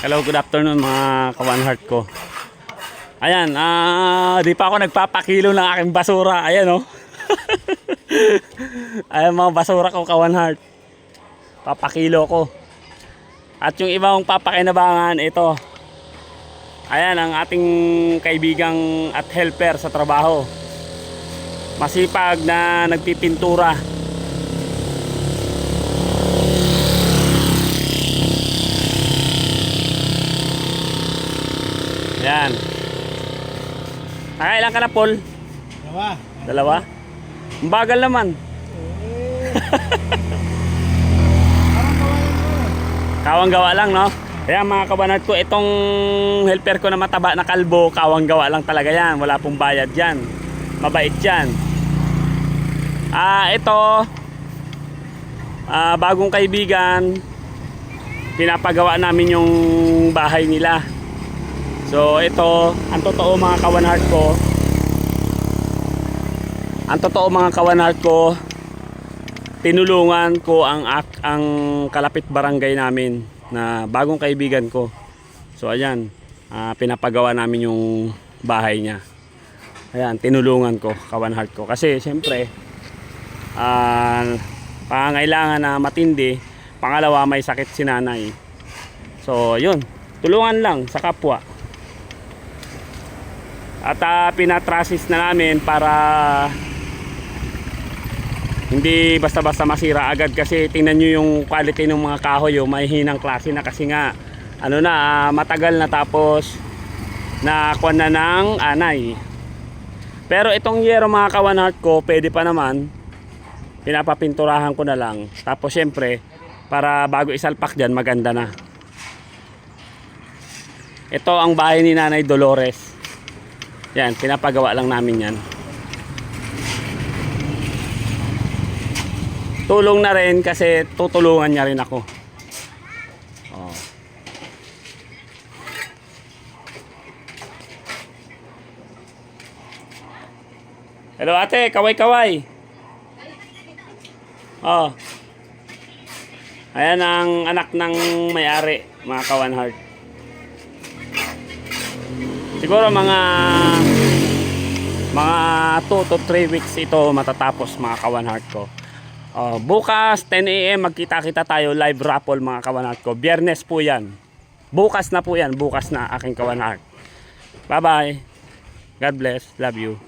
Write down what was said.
Hello, good afternoon mga kawan heart ko. Ayan, di pa ako nagpapakilo ng aking basura. Ayan oh. Ayan mga basura ko kawan heart. Papakilo ko. At yung ibang papakinabangan ito. Ayan ang ating kaibigang at helper sa trabaho. Masipag na nagpipintura. Yan. Nakailan ka na, Paul? Dalawa? Ang bagal naman. Kawang gawa lang, no? Kaya mga kabanat ko, itong helper ko na mataba na kalbo, kawang gawa lang talaga yan. Wala pong bayad yan. Mabait yan. Ito, bagong kaibigan, pinapagawa namin yung bahay nila. So ito, ang totoo mga kawan heart ko. Ang totoo mga kawan heart ko, tinulungan ko ang kalapit barangay namin na bagong kaibigan ko. So ayan, pinapagawa namin yung bahay niya. Ayan, tinulungan ko kawan heart ko. Kasi siyempre, pangangailangan na matindi. Pangalawa, may sakit si nanay. So yun, tulungan lang sa kapwa. At pinatrasis na namin para hindi basta-basta masira agad, kasi tingnan nyo yung quality ng mga kahoy, may hinang klase na kasi nga ano na, matagal na, tapos nakuha na ng anay. Pero itong yero mga kawan heart ko, pwede pa naman, pinapapinturahan ko na lang. Tapos syempre, para bago isalpak dyan, maganda na. Ito ang bahay ni Nanay Dolores. Yan, pinapagawa lang namin yan. Tulong na rin kasi tutulungan niya rin ako. Oh. Hello ate, kaway-kaway. Oh. Ayan ang anak ng may-ari, mga kawan heart. Siguro mga 2 to 3 weeks ito matatapos mga kawan heart ko. Bukas 10 AM magkita-kita tayo, live raffle mga kawan heart ko. Biyernes po yan. Bukas na po yan. Bukas na aking kawan heart. Bye bye. God bless. Love you.